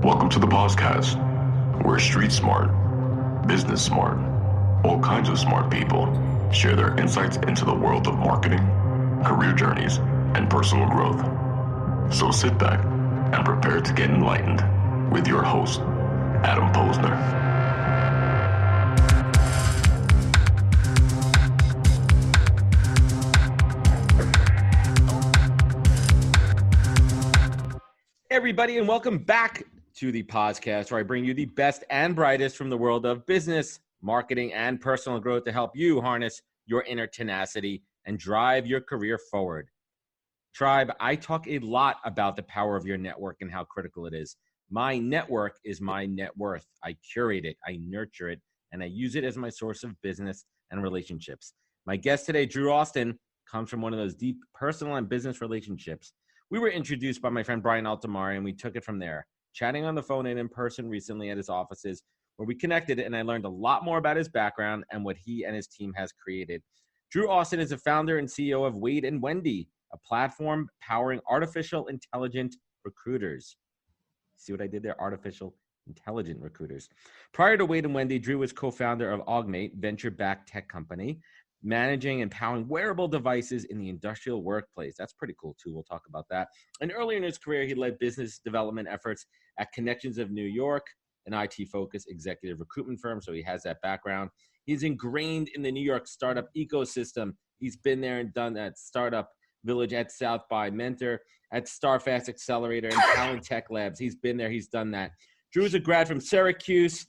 Welcome to the podcast, where street smart, business smart, all kinds of smart people share their insights into the world of marketing, career journeys, and personal growth. So sit back and prepare to get enlightened with your host, Adam Posner. Hey everybody, and welcome back to the podcast, where I bring you the best and brightest from the world of business, marketing, and personal growth to help you harness your inner tenacity and drive your career forward. Tribe, I talk a lot about the power of your network and how critical it is. My network is my net worth. I curate it, I nurture it, and I use it as my source of business and relationships. My guest today, Drew Austin, comes from one of those deep personal and business relationships. We were introduced by my friend Brian Altamari, and we took it from there, chatting on the phone and in person recently at his offices, where we connected, and I learned a lot more about his background and what he and his team has created. Drew Austin is the founder and CEO of Wade and Wendy, a platform powering artificial intelligent recruiters. See what I did there? Artificial intelligent recruiters. Prior to Wade and Wendy, Drew was co-founder of Augmate, venture-backed tech company, managing and powering wearable devices in the industrial workplace. That's pretty cool too. We'll talk about that. And earlier in his career, he led business development efforts at Connections of New York, an IT-focused executive recruitment firm. So he has that background. He's ingrained in the New York startup ecosystem. He's been there and done that Startup Village at South by Mentor, at Starfast Accelerator, and Talent Tech Labs. He's been there. He's done that. Drew is a grad from Syracuse.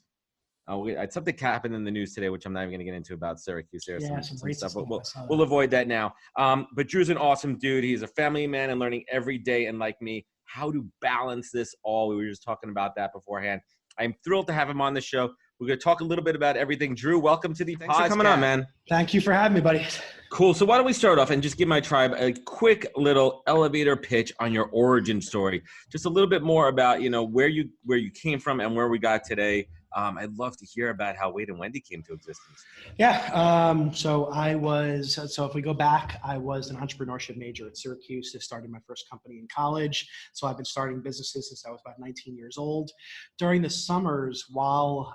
Something happened in the news today, which I'm not even going to get into about Syracuse. There's some stuff, but we'll avoid that now. But Drew's an awesome dude. He's a family man and learning every day. And like me, how to balance this all. We were just talking about that beforehand. I'm thrilled to have him on the show. We're going to talk a little bit about everything. Drew, welcome to the podcast. Thanks for coming on, man. Thank you for having me, buddy. Cool. So why don't we start off and just give my tribe a quick little elevator pitch on your origin story. Just a little bit more about, where you came from and where we got today. I'd love to hear about how Wade and Wendy came to existence. Yeah. So if we go back, I was an entrepreneurship major at Syracuse. I started my first company in college. So I've been starting businesses since I was about 19 years old. During the summers while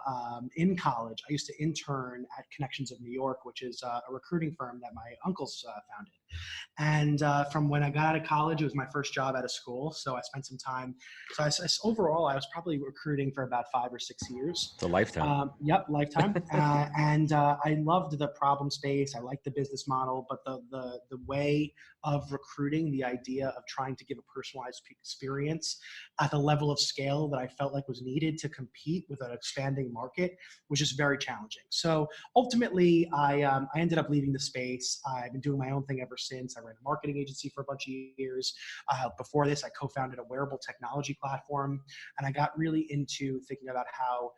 in college, I used to intern at Connections of New York, which is a recruiting firm that my uncles founded. And from when I got out of college, it was my first job out of school. So I spent some time. So overall, I was probably recruiting for about 5 or 6 years. It's a lifetime. Yep, lifetime. And I loved the problem space. I liked the business model, but the way of recruiting, the idea of trying to give a personalized experience at the level of scale that I felt like was needed to compete with an expanding market was just very challenging. So ultimately, I ended up leaving the space. I've been doing my own thing ever since. I ran a marketing agency for a bunch of years. Before this, I co-founded a wearable technology platform, and I got really into thinking about how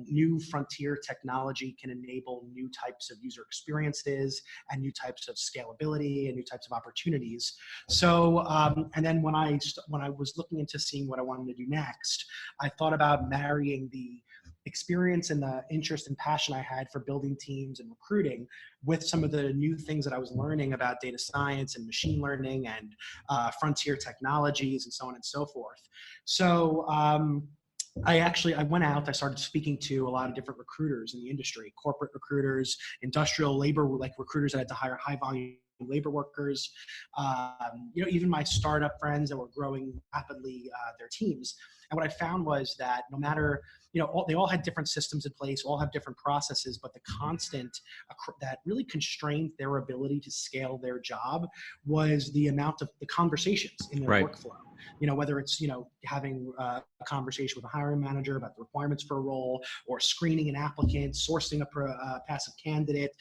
new frontier technology can enable new types of user experiences and new types of scalability and new types of opportunities. So, and then when I was looking into seeing what I wanted to do next, I thought about marrying the experience and the interest and passion I had for building teams and recruiting with some of the new things that I was learning about data science and machine learning and frontier technologies and so on and so forth. So, I went out, I started speaking to a lot of different recruiters in the industry, corporate recruiters, industrial labor, like recruiters that had to hire high volume labor workers, even my startup friends that were growing rapidly their teams. And what I found was that no matter, they all had different systems in place, all have different processes, but the constant that really constrained their ability to scale their job was the amount of the conversations in their Right. workflow. Whether it's, having a conversation with a hiring manager about the requirements for a role, or screening an applicant, sourcing a passive candidate,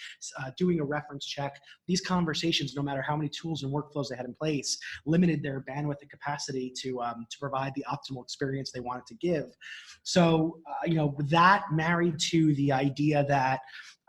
doing a reference check. These conversations, no matter how many tools and workflows they had in place, limited their bandwidth and capacity to provide the optimal experience they wanted to give. So, that married to the idea that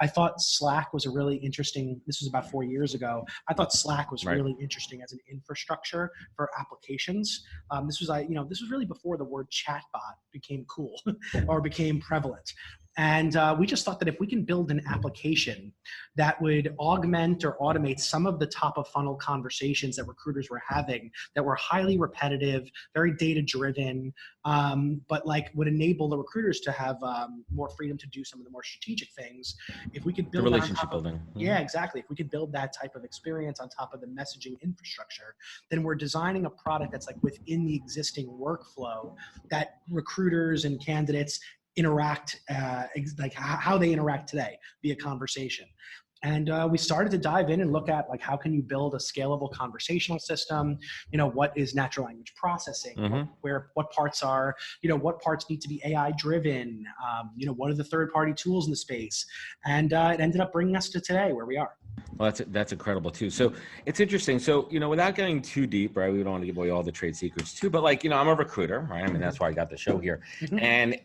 I thought Slack was a really interesting, this was about 4 years ago, I thought Slack was Right. really interesting as an infrastructure for applications. recruiters. This was really before the word chatbot became cool or became prevalent. And we just thought that if we can build an application that would augment or automate some of the top of funnel conversations that recruiters were having that were highly repetitive, very data driven, but like would enable the recruiters to have more freedom to do some of the more strategic things. If we could build the relationship building. Yeah, exactly. If we could build that type of experience on top of the messaging infrastructure, then we're designing a product that's like within the existing workflow that recruiters and candidates interact, like how they interact today via conversation. And we started to dive in and look at like, how can you build a scalable conversational system? What is natural language processing? What parts are, what parts need to be AI driven? What are the third-party tools in the space? And it ended up bringing us to today where we are. Well, that's incredible too. So it's interesting. So, without getting too deep, right? We don't want to give away all the trade secrets too, but like, I'm a recruiter, right? I mean, that's why I got the show here. And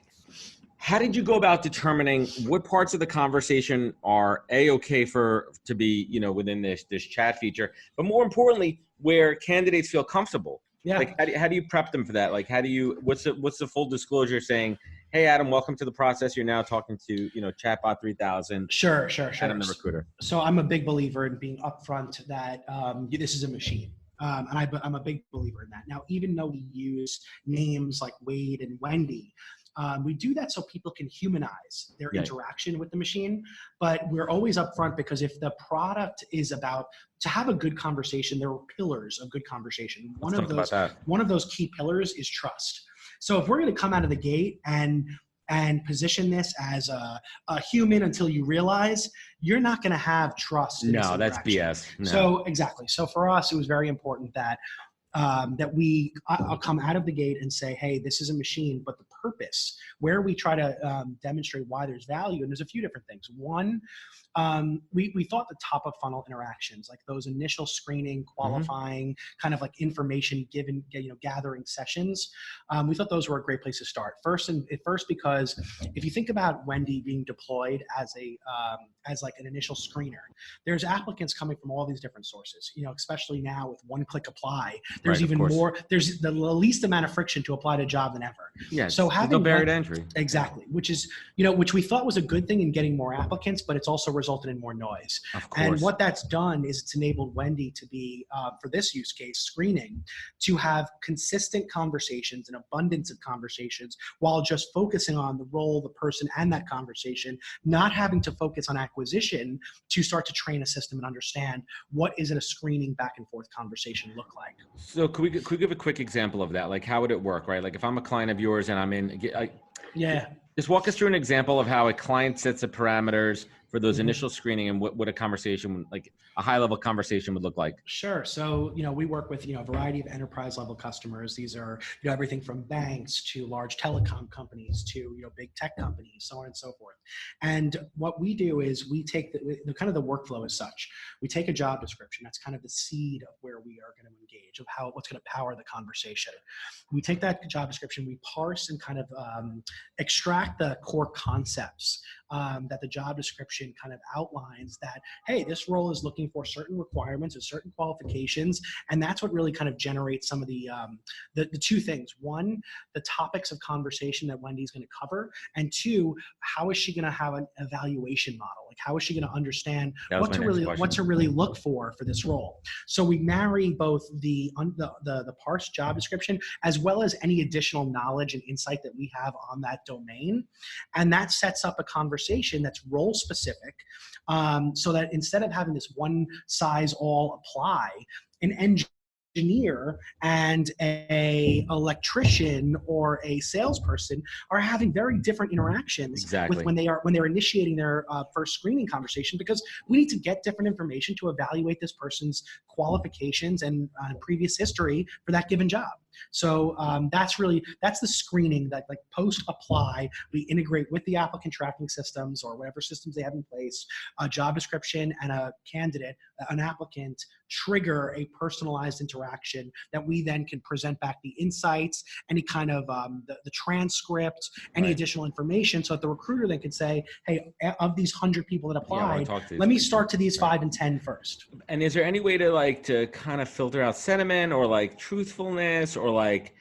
how did you go about determining what parts of the conversation are okay to be, within this chat feature, but more importantly, where candidates feel comfortable? Yeah. Like, how do you prep them for that? Like, what's the full disclosure saying, hey, Adam, welcome to the process. You're now talking to, Chatbot 3000. Sure. Adam the recruiter. So I'm a big believer in being upfront that this is a machine. And I'm a big believer in that. Now, even though we use names like Wade and Wendy, we do that so people can humanize their interaction with the machine, but we're always upfront because if the product is about to have a good conversation, there are pillars of good conversation. One of those key pillars is trust. So if we're going to come out of the gate and position this as a human until you realize, you're not going to have trust. No, that's BS. No. So exactly. So for us, it was very important that I'll come out of the gate and say, hey, this is a machine, but the purpose, where we try to demonstrate why there's value, and there's a few different things. One, we thought the top of funnel interactions, like those initial screening, qualifying, kind of like information gathering sessions, we thought those were a great place to start. First, because if you think about Wendy being deployed as like an initial screener, there's applicants coming from all these different sources. Especially now with one-click apply, there's even more. There's the least amount of friction to apply to a job than ever. Yeah. So having barrier to entry. Exactly, which we thought was a good thing in getting more applicants, but it's also resulted in more noise. Of course. And what that's done is it's enabled Wendy to be, for this use case, screening, to have consistent conversations, an abundance of conversations, while just focusing on the role, the person, and that conversation, not having to focus on acquisition to start to train a system and understand what is a screening back and forth conversation look like. So could we give a quick example of that? Like, how would it work, right? Like if I'm a client of yours and I'm in, just walk us through an example of how a client sets the parameters for those initial screening and what a conversation, like a high level conversation would look like. Sure. So, we work with, a variety of enterprise level customers. These are, everything from banks to large telecom companies to, big tech companies, so on and so forth. And what we do is we take the kind of the workflow is such. We take a job description. That's kind of the seed of where we are going to engage, of what's going to power the conversation. We take that job description, we parse and kind of extract the core concepts that the job description kind of outlines, that, hey, this role is looking for certain requirements and certain qualifications. And that's what really kind of generates some of the two things. One, the topics of conversation that Wendy's going to cover. And two, how is she going to have an evaluation model? Like, how is she going to understand what to really look for this role? So we marry both the parsed job description as well as any additional knowledge and insight that we have on that domain. And that sets up a conversation that's role specific, so that instead of having this one size all apply, an engineer and a electrician or a salesperson are having very different interactions with when they're initiating their first screening conversation, because we need to get different information to evaluate this person's qualifications and previous history for that given job. So that's the screening that, like, post apply, we integrate with the applicant tracking systems or whatever systems they have in place. A job description and a candidate, an applicant, trigger a personalized interaction that we then can present back the insights, any kind of the transcript, any additional information, so that the recruiter then can say, hey, of these 100 people that applied, let me start to these 5 and 10 first. And is there any way to kind of filter out sentiment or like truthfulness, or like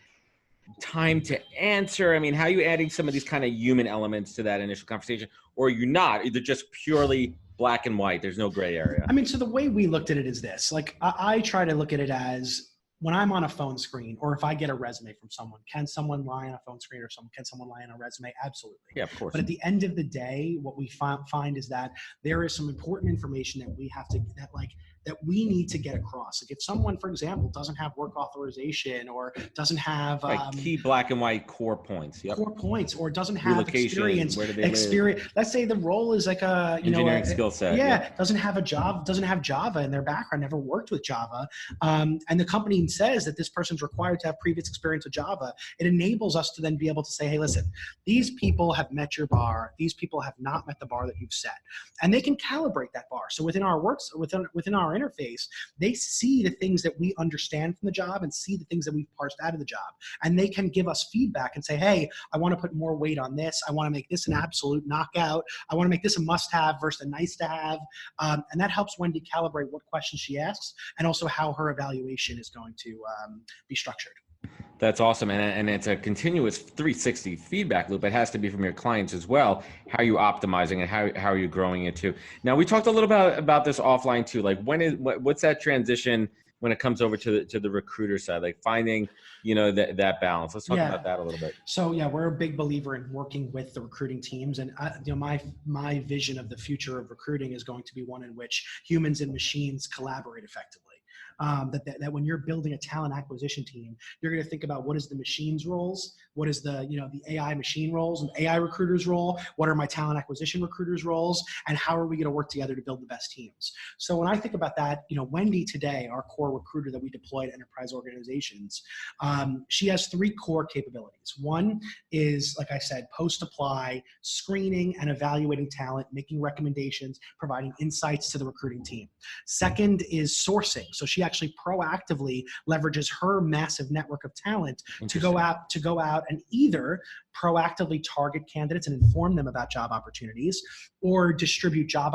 time to answer? I mean, how are you adding some of these kind of human elements to that initial conversation, or you're not? Either just purely black and white. There's no gray area. I mean, so the way we looked at it is this, like I try to look at it as when I'm on a phone screen, or if I get a resume from someone, can someone lie on a phone screen, or can someone lie on a resume? Absolutely. Yeah, of course. But at the end of the day, what we find is that there is some important information that we have to, that we need to get across. Like if someone, for example, doesn't have work authorization, or doesn't have key black and white core points, core points, or doesn't have relocation, experience, where do they live? Let's say the role is like a engineering skill set. Yeah, doesn't have Java in their background, never worked with Java, and the company says that this person's required to have previous experience with Java. It enables us to then be able to say, hey, listen, these people have met your bar. These people have not met the bar that you've set, and they can calibrate that bar. So within our within our interface, they see the things that we understand from the job and see the things that we've parsed out of the job, and they can give us feedback and say, hey, I want to put more weight on this. I want to make this an absolute knockout. I want to make this a must-have versus a nice-to-have, and that helps Wendy calibrate what questions she asks and also how her evaluation is going to be structured. That's awesome. And it's a continuous 360 feedback loop. It has to be from your clients as well. How are you optimizing and how are you growing it too? Now, we talked a little bit about this offline too. Like what's that transition when it comes over to the recruiter side, like finding, that balance? Let's talk about that a little bit. So yeah, we're a big believer in working with the recruiting teams. And my vision of the future of recruiting is going to be one in which humans and machines collaborate effectively. That when you're building a talent acquisition team, you're going to think about what is the machine's roles, what is the AI machine roles and AI recruiters role, what are my talent acquisition recruiters roles, and how are we going to work together to build the best teams. So when I think about that, Wendy today, our core recruiter that we deploy to enterprise organizations, she has 3 core capabilities. One is, like I said, post-apply, screening and evaluating talent, making recommendations, providing insights to the recruiting team. Second is sourcing. So she actually proactively leverages her massive network of talent to go out and either proactively target candidates and inform them about job opportunities, or distribute job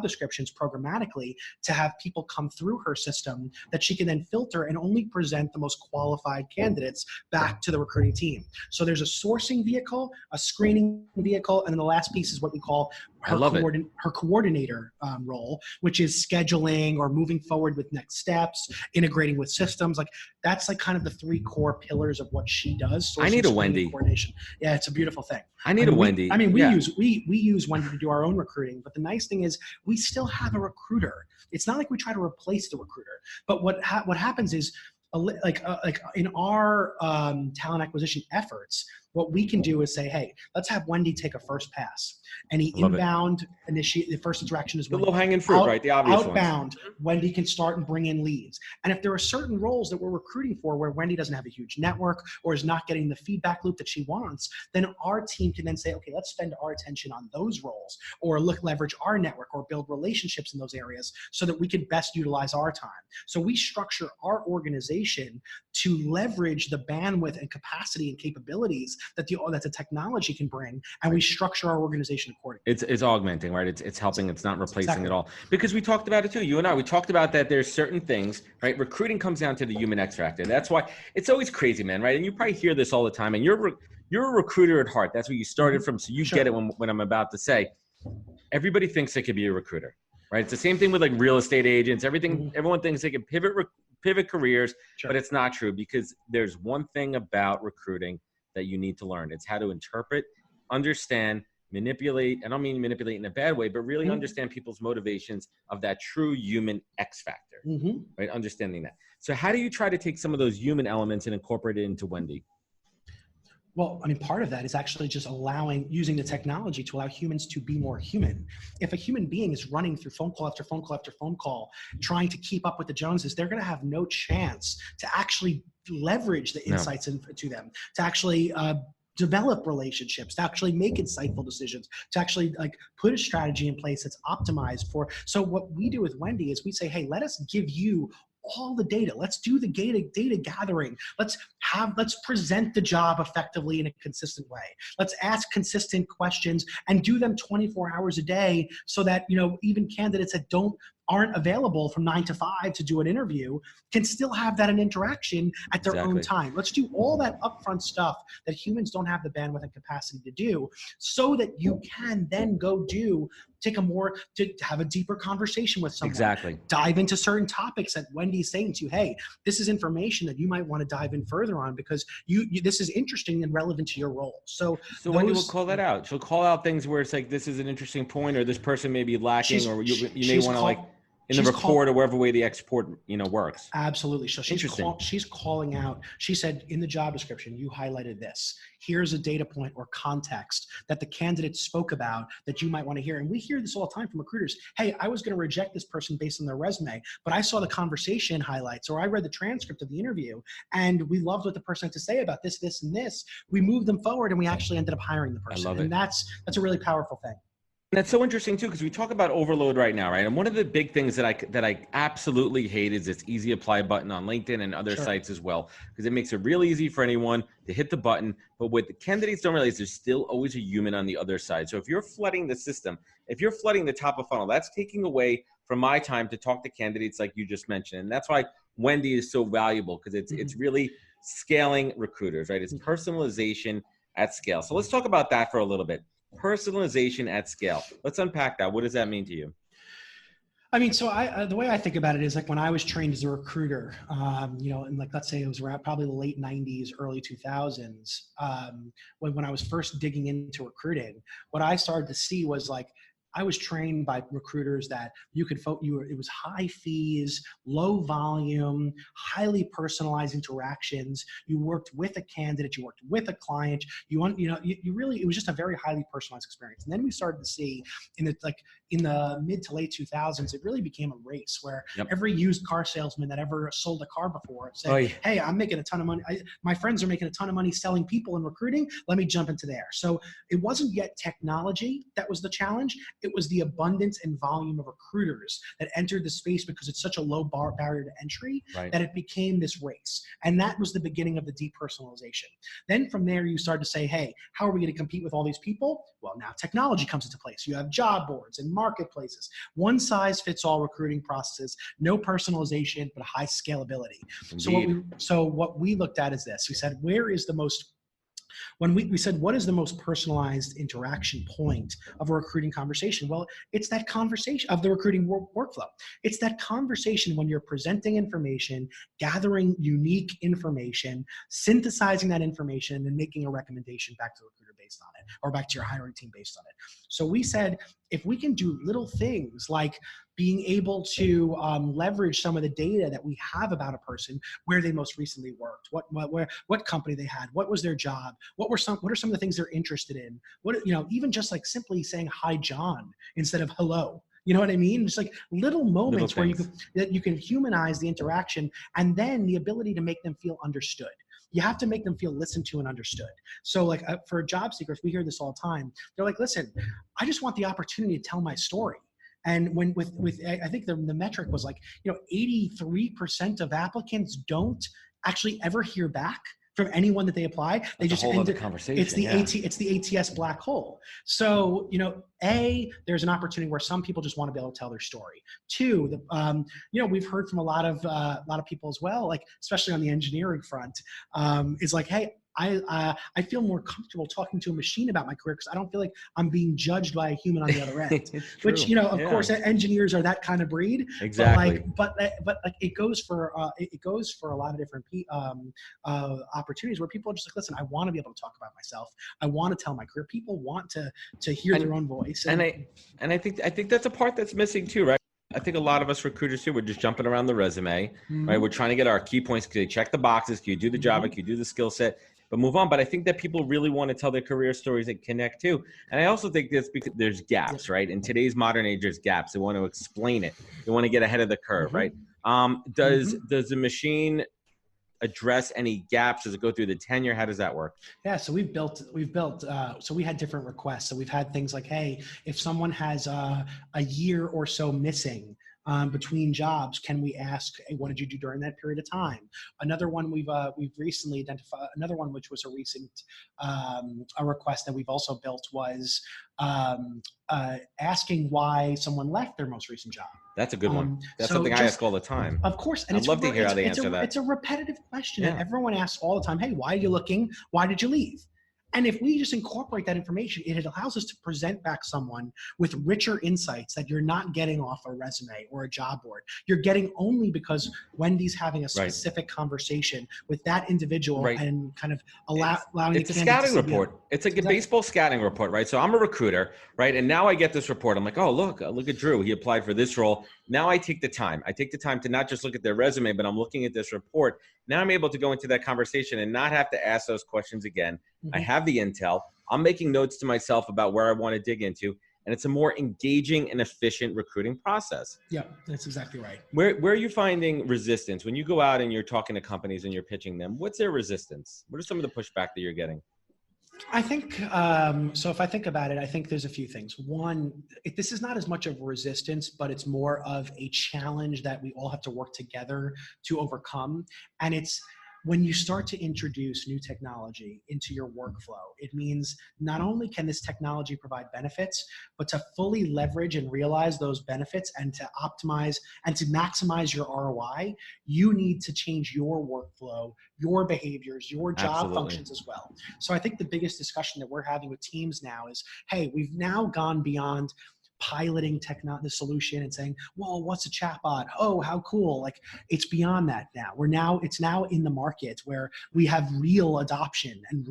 descriptions programmatically to have people come through her system that she can then filter and only present the most qualified candidates back to the recruiting team. So there's a sourcing vehicle, a screening vehicle, and then the last piece is what we call her coordinator role, which is scheduling or moving forward with next steps, integrating with systems. Like that's like kind of the 3 core pillars of what she does. I need a Wendy. Coordination. Yeah, it's a beautiful thing. I need a Wendy. We use Wendy to do our own recruiting, but the nice thing is we still have a recruiter. It's not like we try to replace the recruiter, but what happens is in our talent acquisition efforts, what we can do is say, hey, let's have Wendy take a first pass. Any inbound initiate, the first interaction is the low-hanging fruit, right? The obvious outbound, Wendy can start and bring in leads. And if there are certain roles that we're recruiting for where Wendy doesn't have a huge network or is not getting the feedback loop that she wants, then our team can then say, okay, let's spend our attention on those roles, or leverage our network or build relationships in those areas so that we can best utilize our time. So we structure our organization to leverage the bandwidth and capacity and capabilities that the technology can bring, and we structure our organization accordingly. It's augmenting, right? It's helping. It's not replacing at all. Because we talked about it too. You and I, we talked about that. There's certain things, right? Recruiting comes down to the human X factor. That's why it's always crazy, man, right? And you probably hear this all the time. And you're a recruiter at heart. That's where you started from. So you get it when I'm about to say, everybody thinks they could be a recruiter, right? It's the same thing with like real estate agents. Everyone thinks they can pivot careers, but it's not true, because there's one thing about recruiting that you need to learn. It's how to interpret, understand, manipulate. I don't mean manipulate in a bad way, but really understand people's motivations of that true human X factor, right? Understanding that. So how do you try to take some of those human elements and incorporate it into Wendy? Well, I mean, part of that is actually just using the technology to allow humans to be more human. If a human being is running through phone call after phone call after phone call, trying to keep up with the Joneses, they're going to have no chance to actually leverage the insights into them, to actually develop relationships, to actually make insightful decisions, to actually put a strategy in place that's optimized for. So what we do with Wendy is we say, hey, let us give you all the data. Let's do the data gathering. Let's present the job effectively in a consistent way. Let's ask consistent questions and do them 24 hours a day, so that even candidates that don't aren't available from 9 to 5 to do an interview can still have that an interaction at their own time. Let's do all that upfront stuff that humans don't have the bandwidth and capacity to do, so that you can then go to have a deeper conversation with someone. Dive into certain topics that Wendy's saying to you, hey, this is information that you might want to dive in further on because this is interesting and relevant to your role. So Wendy will call that out. She'll call out things where it's like, this is an interesting point, or this person may be lacking, or you may want to like in the report or wherever way the export, works. Absolutely. So she's calling out, she said in the job description, you highlighted this. Here's a data point or context that the candidate spoke about that you might want to hear. And we hear this all the time from recruiters. Hey, I was going to reject this person based on their resume, but I saw the conversation highlights, or I read the transcript of the interview and we loved what the person had to say about this, this, and this. We moved them forward and we actually ended up hiring the person. I love it. And that's a really powerful thing. That's so interesting too, because we talk about overload right now, right? And one of the big things that I absolutely hate is this easy apply button on LinkedIn and other sites as well, because it makes it real easy for anyone to hit the button. But what the candidates don't realize, there's still always a human on the other side. So if you're flooding the system, if you're flooding the top of funnel, that's taking away from my time to talk to candidates like you just mentioned. And that's why Wendy is so valuable, because it's really scaling recruiters, right? It's personalization at scale. So let's talk about that for a little bit. Personalization at scale. Let's unpack that. What does that mean to you? I mean, so the way I think about it is like when I was trained as a recruiter, and like, let's say it was around probably the late 90s, early 2000s, when I was first digging into recruiting, what I started to see was like, I was trained by recruiters that it was high fees, low volume, highly personalized interactions. You worked with a candidate, you worked with a client, it was just a very highly personalized experience. And then we started to see in the mid to late 2000s, it really became a race where every used car salesman that ever sold a car before said, hey, I'm making a ton of money. My friends are making a ton of money selling people and recruiting. Let me jump into there. So it wasn't yet technology that was the challenge. It was the abundance and volume of recruiters that entered the space because it's such a low barrier to entry that it became this race. And that was the beginning of the depersonalization. Then from there, you start to say, hey, how are we going to compete with all these people? Well, now technology comes into place. You have job boards and marketplaces. One size fits all recruiting processes, no personalization, but high scalability. So what we looked at is this. We said, when we said, what is the most personalized interaction point of a recruiting conversation? Well, it's that conversation of the recruiting workflow. It's that conversation when you're presenting information, gathering unique information, synthesizing that information, and making a recommendation back to the recruiter based on it, or back to your hiring team based on it. So we said, if we can do little things like being able to leverage some of the data that we have about a person, where they most recently worked, what company they had, what was their job, what are some of the things they're interested in, even just like simply saying hi John instead of hello. You know what I mean? Just like little moments where you can humanize the interaction, and then the ability to make them feel understood. You have to make them feel listened to and understood. So like for job seekers, we hear this all the time. They're like, listen, I just want the opportunity to tell my story. And I think the metric was like, 83% of applicants don't actually ever hear back from anyone that they apply. They just end the conversation. It's the ATS black hole. So, there's an opportunity where some people just want to be able to tell their story. Two, we've heard from a lot of people as well, like especially on the engineering front, is like, hey, I feel more comfortable talking to a machine about my career because I don't feel like I'm being judged by a human on the other end. Which, of course, engineers are that kind of breed. Exactly. But it goes for a lot of different opportunities where people are just like, listen, I want to be able to talk about myself. I want to tell my career. People want to hear their own voice. And I think that's a part that's missing too, right? I think a lot of us recruiters too, we're just jumping around the resume, right? We're trying to get our key points. Can you check the boxes? Can you do the job? Can you do the skill set? But move on. But I think that people really want to tell their career stories that connect too. And I also think that's because there's gaps, right? In today's modern age, there's gaps. They want to explain it. They want to get ahead of the curve, right? Does the machine address any gaps? Does it go through the tenure? How does that work? Yeah, so we've built, so we had different requests. So we've had things like, hey, if someone has a year or so missing, between jobs, can we ask, hey, what did you do during that period of time? Another one we've recently identified, another one which was a recent a request that we've also built was asking why someone left their most recent job. That's a good one. That's something I ask all the time. Of course. And I'd love to hear how they answer that. It's a repetitive question that everyone asks all the time. Hey, why are you looking? Why did you leave? And if we just incorporate that information, it allows us to present back someone with richer insights that you're not getting off a resume or a job board. You're getting only because Wendy's having a specific conversation with that individual and kind of allowing it's a scouting report. It's like a baseball scouting report, right? So I'm a recruiter, right? And now I get this report. I'm like, oh, look at Drew. He applied for this role. Now I take the time. I take the time to not just look at their resume, but I'm looking at this report. Now I'm able to go into that conversation and not have to ask those questions again. I have the intel. I'm making notes to myself about where I want to dig into. And it's a more engaging and efficient recruiting process. Yeah, that's exactly right. Where are you finding resistance? When you go out and you're talking to companies and you're pitching them, what's their resistance? What are some of the pushback that you're getting? I think, so if I think about it, I think there's a few things. One, this is not as much of resistance, but it's more of a challenge that we all have to work together to overcome. And it's when you start to introduce new technology into your workflow, it means not only can this technology provide benefits, but to fully leverage and realize those benefits and to optimize and to maximize your ROI, you need to change your workflow, your behaviors, your job functions as well. So I think the biggest discussion that we're having with teams now is, hey, we've now gone beyond piloting the solution and saying, well, what's a chatbot? Oh, how cool. Like, it's beyond that now. It's now in the market where we have real adoption and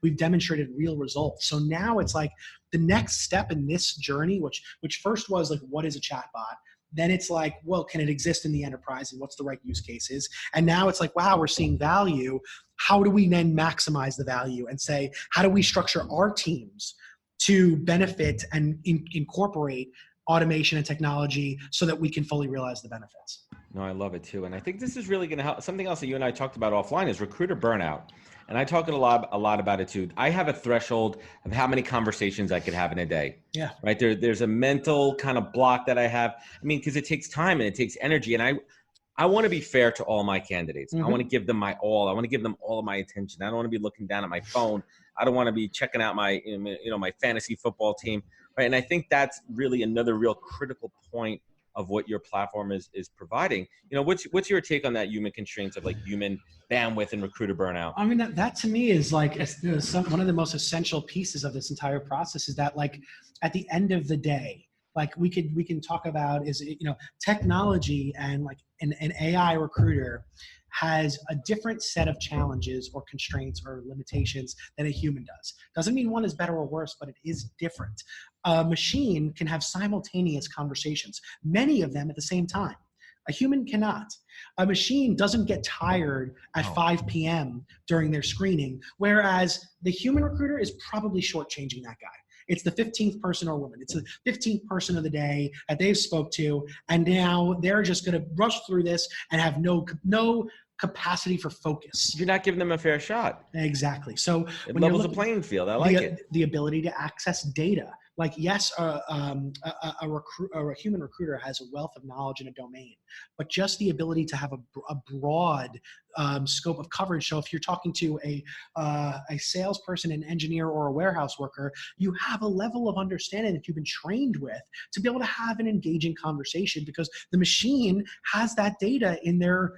we've demonstrated real results. So now it's like the next step in this journey, which first was like, what is a chatbot? Then it's like, well, can it exist in the enterprise and what's the right use cases? And now it's like, wow, we're seeing value. How do we then maximize the value and say, how do we structure our teams to benefit and incorporate automation and technology so that we can fully realize the benefits? No, I love it too. And I think this is really going to help. Something else that you and I talked about offline is recruiter burnout. And I talk a lot about it too. I have a threshold of how many conversations I could have in a day. Yeah. Right. There's a mental kind of block that I have. I mean, because it takes time and it takes energy. And I want to be fair to all my candidates. I want to give them my all. I want to give them all of my attention. I don't want to be looking down at my phone. I don't want to be checking out my fantasy football team, right? And I think that's really another real critical point of what your platform is providing. What's your take on that human constraints of like human bandwidth and recruiter burnout? I mean, that to me is like one of the most essential pieces of this entire process is that, like, at the end of the day, like we can talk about technology and like an AI recruiter has a different set of challenges or constraints or limitations than a human does. Doesn't mean one is better or worse, but it is different. A machine can have simultaneous conversations, many of them at the same time. A human cannot. A machine doesn't get tired at 5 p.m. during their screening, whereas the human recruiter is probably shortchanging that guy. It's the 15th person or woman. It's the 15th person of the day that they've spoke to, and now they're just going to rush through this and have no capacity for focus. You're not giving them a fair shot. Exactly. So it levels the playing field. I like it. The ability to access data. Like, yes, a human recruiter has a wealth of knowledge in a domain, but just the ability to have a broad scope of coverage. So if you're talking to a salesperson, an engineer, or a warehouse worker, you have a level of understanding that you've been trained with to be able to have an engaging conversation because the machine has that data in their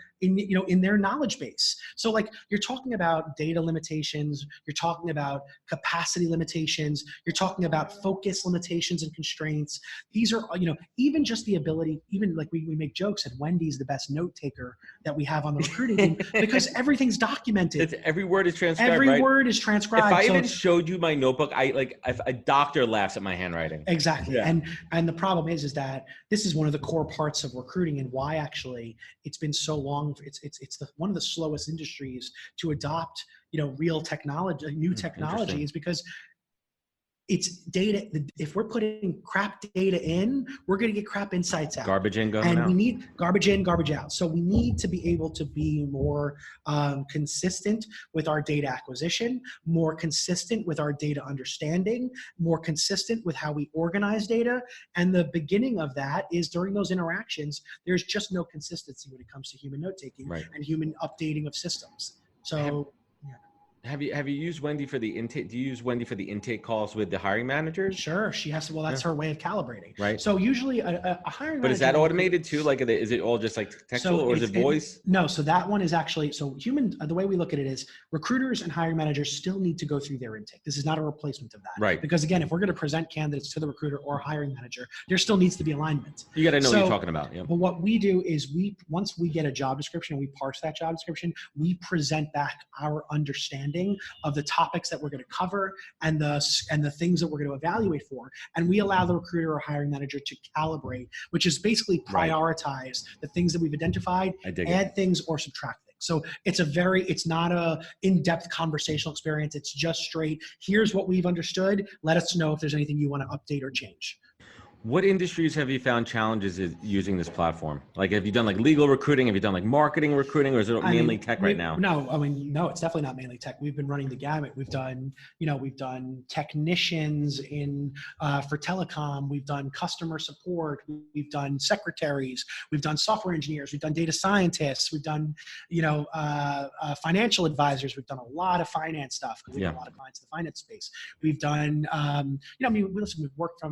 knowledge base. So like, you're talking about data limitations, you're talking about capacity limitations, you're talking about focus limitations and constraints. These are, even just the ability, even like we make jokes that Wendy's the best note taker that we have on the recruiting team because everything's documented. Every word is transcribed. Every word is transcribed. If I even showed you my notebook, if a doctor laughs at my handwriting. Exactly. Yeah. And the problem is that this is one of the core parts of recruiting and why actually it's been so long. It's one of the slowest industries to adopt, real technology, new technology is because it's data. If we're putting crap data in, we're going to get crap insights out. Garbage in, going and out. we need garbage in, garbage out. So we need to be able to be more consistent with our data acquisition, more consistent with our data understanding, more consistent with how we organize data. And the beginning of that is during those interactions, there's just no consistency when it comes to human note-taking and human updating of systems. So have you used Wendy for the intake? Do you use Wendy for the intake calls with the hiring managers? Sure, she has to. Well, that's her way of calibrating. Right. So usually a hiring. But is that automated too? Like, is it all just like textual, or is it voice? No. So that one is actually the way we look at it is recruiters and hiring managers still need to go through their intake. This is not a replacement of that. Right. Because again, if we're going to present candidates to the recruiter or hiring manager, there still needs to be alignment. You got to know what you're talking about. Yeah. But what we do is once we get a job description and we parse that job description, we present back our understanding of the topics that we're going to cover and the things that we're going to evaluate for, and we allow the recruiter or hiring manager to calibrate, which is basically prioritize the things that we've identified, add things or subtract things. So it's not a in-depth conversational experience. It's just straight, here's what we've understood. Let us know if there's anything you want to update or change. What industries have you found challenges using this platform? Like, have you done like legal recruiting? Have you done like marketing recruiting, or is it mainly tech right now? No, it's definitely not mainly tech. We've been running the gamut. We've done technicians for telecom. We've done customer support. We've done secretaries. We've done software engineers. We've done data scientists. We've done, financial advisors. We've done a lot of finance stuff because we have a lot of clients in the finance space. We've done, we've worked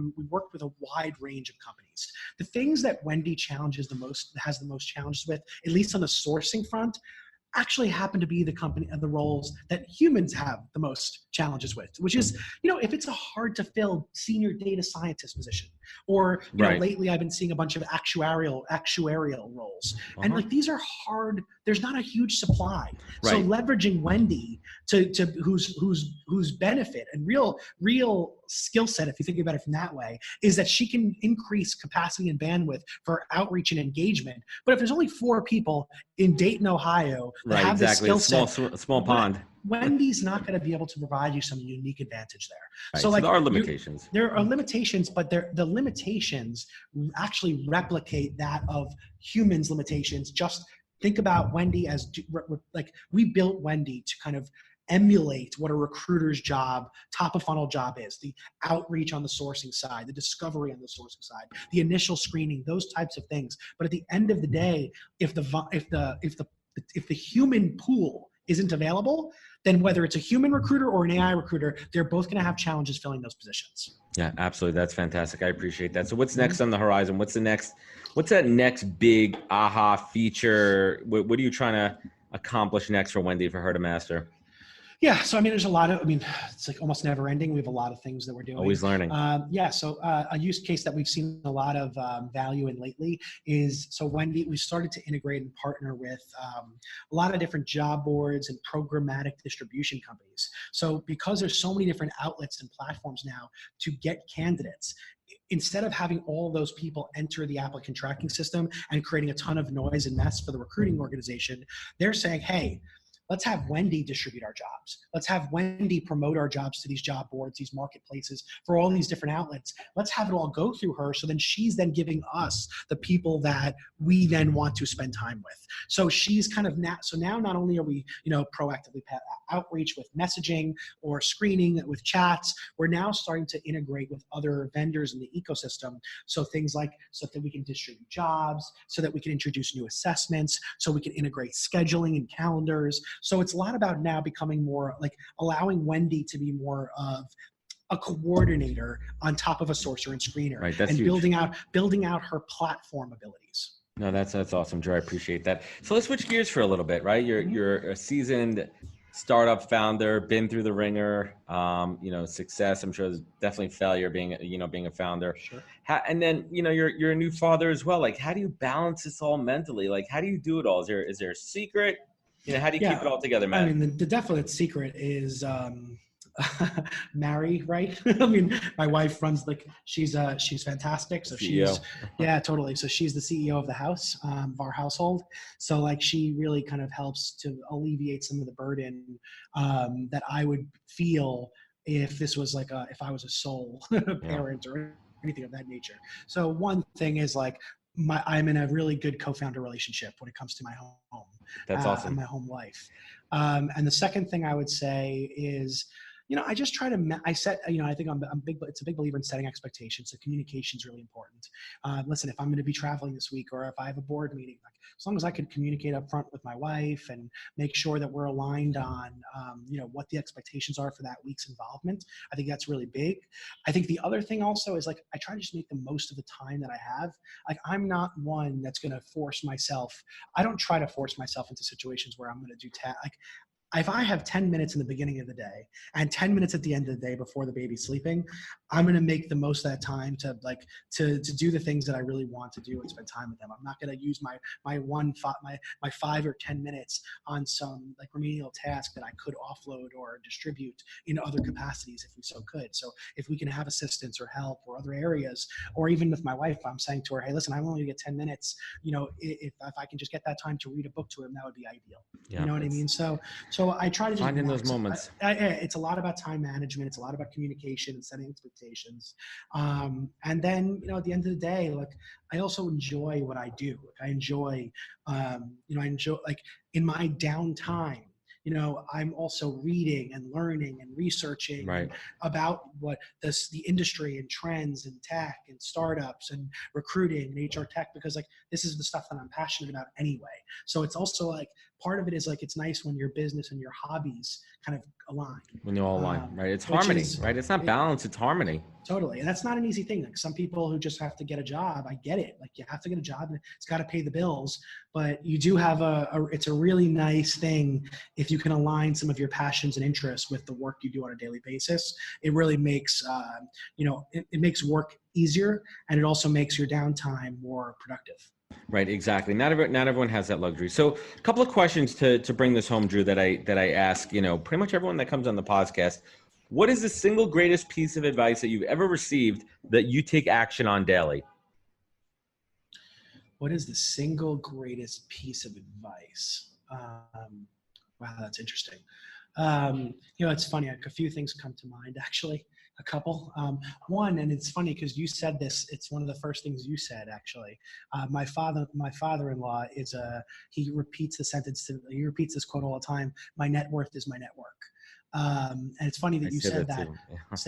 with a wide range of companies. The things that Wendy has the most challenges with, at least on the sourcing front, actually happen to be the roles that humans have the most challenges with, which is, if it's a hard to fill senior data scientist position, or lately I've been seeing a bunch of actuarial roles, and these are hard. There's not a huge supply, so leveraging Wendy to whose benefit and real skill set, if you think about it from that way, is that she can increase capacity and bandwidth for outreach and engagement. But if there's only 4 people in Dayton, Ohio that have this skill set, small pond, Wendy's not going to be able to provide you some unique advantage there. Right. So there are limitations. There are limitations, but the limitations actually replicate that of humans' limitations. Just think about Wendy as we built Wendy to kind of emulate what a recruiter's job, top of funnel job is: the outreach on the sourcing side, the discovery on the sourcing side, the initial screening, those types of things. But at the end of the day, if the human pool isn't available, then whether it's a human recruiter or an AI recruiter, they're both going to have challenges filling those positions. Yeah, absolutely. That's fantastic. I appreciate that. So what's next on the horizon? What's that next big aha feature? What are you trying to accomplish next for Wendy, for her to master? Yeah. So, there's a lot of, it's like almost never ending. We have a lot of things that we're doing. Always learning. So a use case that we've seen a lot of value in lately is, so Wendy, we started to integrate and partner with a lot of different job boards and programmatic distribution companies. So because there's so many different outlets and platforms now to get candidates, instead of having all those people enter the applicant tracking system and creating a ton of noise and mess for the recruiting organization, they're saying, hey, let's have Wendy distribute our jobs. Let's have Wendy promote our jobs to these job boards, these marketplaces, for all these different outlets. Let's have it all go through her. So then she's then giving us the people that we then want to spend time with. So she's kind of now not only are we, proactively outreach with messaging or screening with chats, we're now starting to integrate with other vendors in the ecosystem. So things like, so that we can distribute jobs, so that we can introduce new assessments, so we can integrate scheduling and calendars. So it's a lot about now becoming more like allowing Wendy to be more of a coordinator on top of a sourcer and screener, right, that's and huge. building out her platform abilities. No, that's awesome, Joe. I appreciate that. So let's switch gears for a little bit, right? You're a seasoned startup founder, been through the ringer, success. I'm sure there's definitely failure being a founder. Sure. And then, you're a new father as well. Like, how do you balance this all mentally? Like, how do you do it all? Is there a secret? How do you keep it all together, man? The definite secret is marry, right? My wife runs she's fantastic. So CEO. Totally. So she's the CEO of the house, of our household. So she really kind of helps to alleviate some of the burden that I would feel if this was like if I was a sole parent or anything of that nature. So one thing is like I'm in a really good co-founder relationship when it comes to my home That's and awesome. my home life. And the second thing I would say is, I just try to, I set, I think it's a big believer in setting expectations. So communication is really important. Listen, if I'm going to be traveling this week, or if I have a board meeting, like, as long as I could communicate up front with my wife and make sure that we're aligned on, what the expectations are for that week's involvement, I think that's really big. I think the other thing also is, like, I try to just make the most of the time that I have. Like, I'm not one that's going to force myself. I don't try to force myself into situations where I'm going to do like, if I have 10 minutes in the beginning of the day and 10 minutes at the end of the day before the baby's sleeping, I'm going to make the most of that time to do the things that I really want to do and spend time with them. I'm not going to use my 5 or 10 minutes on some like remedial task that I could offload or distribute in other capacities if we so could. So if we can have assistance or help or other areas, or even with my wife, I'm saying to her, hey, listen, I only get 10 minutes. If I can just get that time to read a book to him, that would be ideal. Yeah, you know what I mean? So I try to just finding those moments. It's a lot about time management. It's a lot about communication and setting expectations. And then, at the end of the day, like, I also enjoy what I do. Like, I enjoy, I enjoy, like, in my downtime, I'm also reading and learning and researching about what the industry and trends and tech and startups and recruiting and HR tech, because like this is the stuff that I'm passionate about anyway. So it's also like part of it is like, it's nice when your business and your hobbies kind of align. When they all align, right? It's harmony, right? It's not balance, it's harmony. Totally. And that's not an easy thing. Like, some people who just have to get a job, I get it. Like, you have to get a job and it's got to pay the bills, but you do have it's a really nice thing if you can align some of your passions and interests with the work you do on a daily basis. It really makes, it makes work easier, and it also makes your downtime more productive. Right, exactly. Not everyone has that luxury. So a couple of questions to bring this home, Drew, that I ask, pretty much everyone that comes on the podcast. What is the single greatest piece of advice that you've ever received that you take action on daily? What is the single greatest piece of advice? Wow, that's interesting. It's funny. Like, a few things come to mind, actually. A couple. One, and it's funny because you said this. It's one of the first things you said, actually. My father-in-law he repeats he repeats this quote all the time. My net worth is my network. And it's funny that you said that.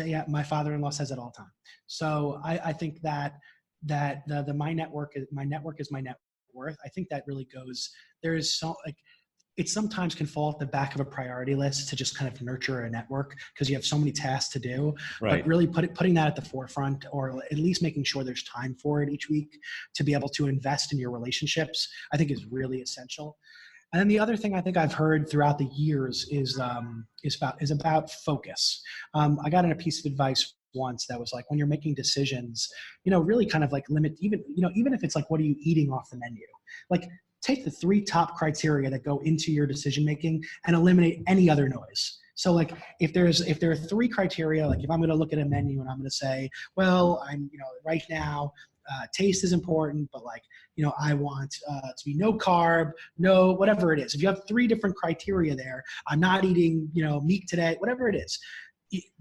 Yeah, my father-in-law says it all the time. So I think that the my network is my net worth. I think that really goes. There is so like. It sometimes can fall at the back of a priority list to just kind of nurture a network because you have so many tasks to do. Right. But really putting that at the forefront, or at least making sure there's time for it each week to be able to invest in your relationships, I think is really essential. And then the other thing I think I've heard throughout the years is about focus. I got in a piece of advice once that was like, when you're making decisions, really kind of like limit, even if it's like, what are you eating off the menu? Like, take the 3 top criteria that go into your decision making and eliminate any other noise. So like, if there are 3 criteria, like if I'm going to look at a menu and I'm going to say, well, I'm, right now, taste is important, but like, I want to be no carb, no, whatever it is. If you have 3 different criteria there, I'm not eating, meat today, whatever it is.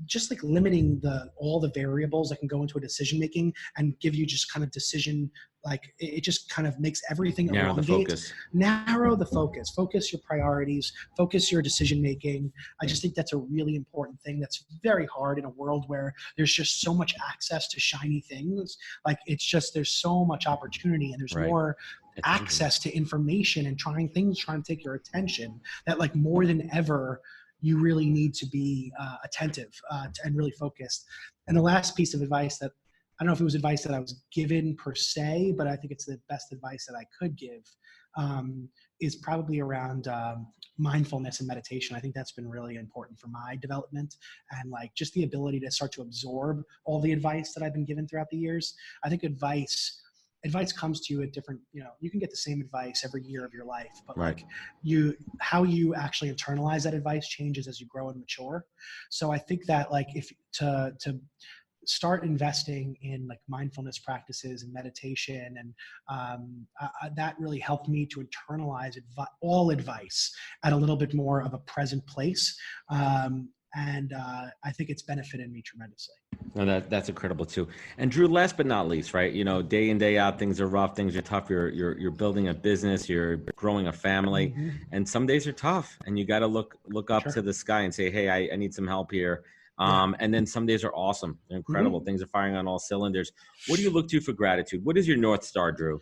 Just like limiting all the variables that can go into a decision making and give you just kind of decision, like it just kind of makes everything narrow the focus. Narrow the focus, focus your priorities, focus your decision making. I just think that's a really important thing that's very hard in a world where there's just so much access to shiny things. Like, there's so much opportunity, and there's more access to information and trying to take your attention, that like more than ever, you really need to be attentive and really focused. And the last piece of advice that, I don't know if it was advice that I was given per se, but I think it's the best advice that I could give, is probably around mindfulness and meditation. I think that's been really important for my development, and like just the ability to start to absorb all the advice that I've been given throughout the years. I think advice comes to you at different, you can get the same advice every year of your life, but like how you actually internalize that advice changes as you grow and mature. So I think that like, if to start investing in like mindfulness practices and meditation, and that really helped me to internalize all advice at a little bit more of a present place. And I think it's benefited me tremendously. No, that's incredible too. And Drew, last but not least, right? Day in, day out, things are rough, things are tough. You're building a business, you're growing a family, and some days are tough, and you got to look up to the sky and say, hey, I need some help here. And then some days are awesome, they're incredible. Things are firing on all cylinders. What do you look to for gratitude? What is your North Star, Drew?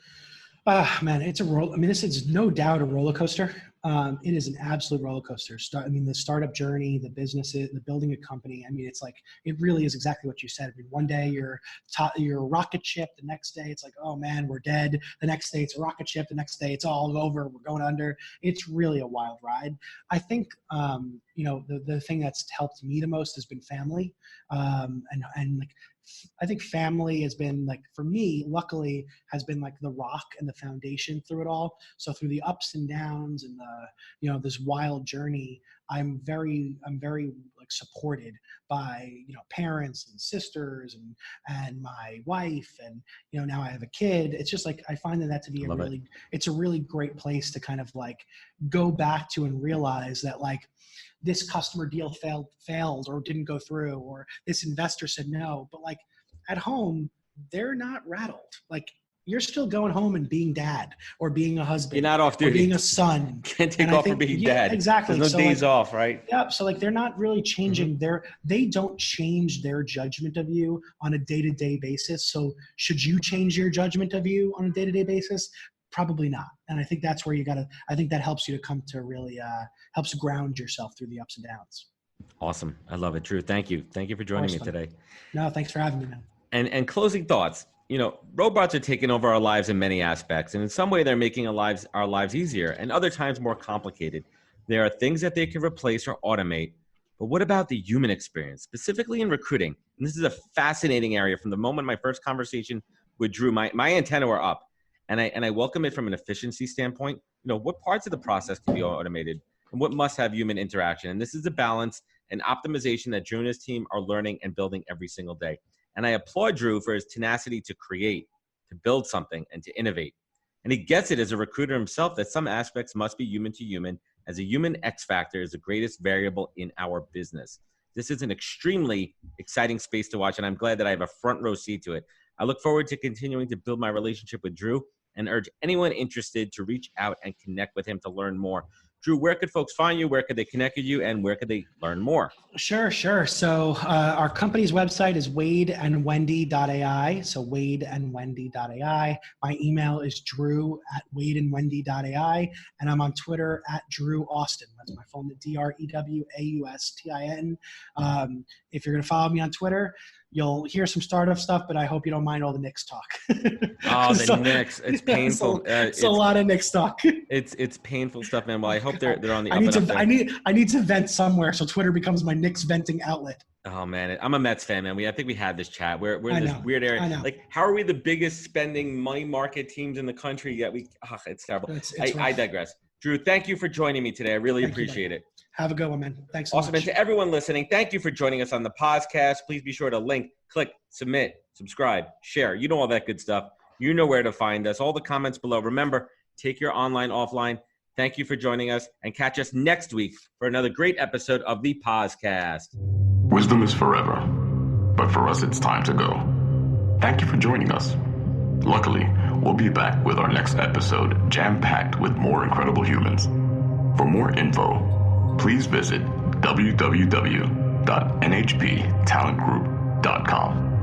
Man, it's a roll. I mean, this is no doubt a roller coaster. It is an absolute roller coaster. The startup journey, the businesses, the building a company. I mean, it's like, it really is exactly what you said. I mean, one day you're a rocket ship. The next day it's like, oh man, we're dead. The next day it's a rocket ship. The next day it's all over. We're going under. It's really a wild ride. I think, the thing that's helped me the most has been family. And like, I think family has been, like, for me, luckily, has been like the rock and the foundation through it all. So through the ups and downs and this wild journey, I'm very like supported by, parents and sisters and my wife, and, now I have a kid. It's just like, I find that to be it's a really great place to kind of like go back to and realize that, like, this customer deal failed or didn't go through, or this investor said no, but like at home, they're not rattled. Like, you're still going home and being dad or being a husband. You're not off duty. Or being a son. Can't take off for being dad. Exactly. There's no days off, right? Yeah. So like, they're not really changing they don't change their judgment of you on a day-to-day basis. So should you change your judgment of you on a day-to-day basis? Probably not. And I think that's where I think that helps you to come to really, helps ground yourself through the ups and downs. Awesome. I love it, Drew. Thank you. Thank you for joining me today. No, thanks for having me, man. And closing thoughts, robots are taking over our lives in many aspects. And in some way they're making our lives easier, and other times more complicated. There are things that they can replace or automate. But what about the human experience, specifically in recruiting? And this is a fascinating area. From the moment my first conversation with Drew, my antenna were up. And I welcome it from an efficiency standpoint. What parts of the process can be automated and what must have human interaction? And this is a balance and optimization that Drew and his team are learning and building every single day. And I applaud Drew for his tenacity to create, to build something, and to innovate. And he gets it as a recruiter himself that some aspects must be human to human, as a human X factor is the greatest variable in our business. This is an extremely exciting space to watch, and I'm glad that I have a front row seat to it. I look forward to continuing to build my relationship with Drew and urge anyone interested to reach out and connect with him to learn more. Drew, where could folks find you? Where could they connect with you? And where could they learn more? Sure. So our company's website is wadeandwendy.ai. So wadeandwendy.ai. My email is drew@wadeandwendy.ai. And I'm on Twitter @DrewAustin. That's my phone, DrewAustin. If you're going to follow me on Twitter, you'll hear some startup stuff, but I hope you don't mind all the Knicks talk. The Knicks. It's painful. It's a lot of Knicks talk. It's painful stuff, man. Well, I hope they're on the up and up there. I need to vent somewhere, so Twitter becomes my Knicks venting outlet. Oh man, I'm a Mets fan, man. I think we had this chat. We're in this weird area. I know. Like, how are we the biggest spending money market teams in the country? Yet it's terrible. I digress. Drew, thank you for joining me today. I really appreciate it. Have a good one, man. Thanks so much. Awesome. And to everyone listening, thank you for joining us on the podcast. Please be sure to click, submit, subscribe, share. You know all that good stuff. You know where to find us. All the comments below. Remember, take your online, offline. Thank you for joining us, and catch us next week for another great episode of the podcast. Wisdom is forever, but for us, it's time to go. Thank you for joining us. Luckily, we'll be back with our next episode jam-packed with more incredible humans. For more info, please visit www.nhptalentgroup.com.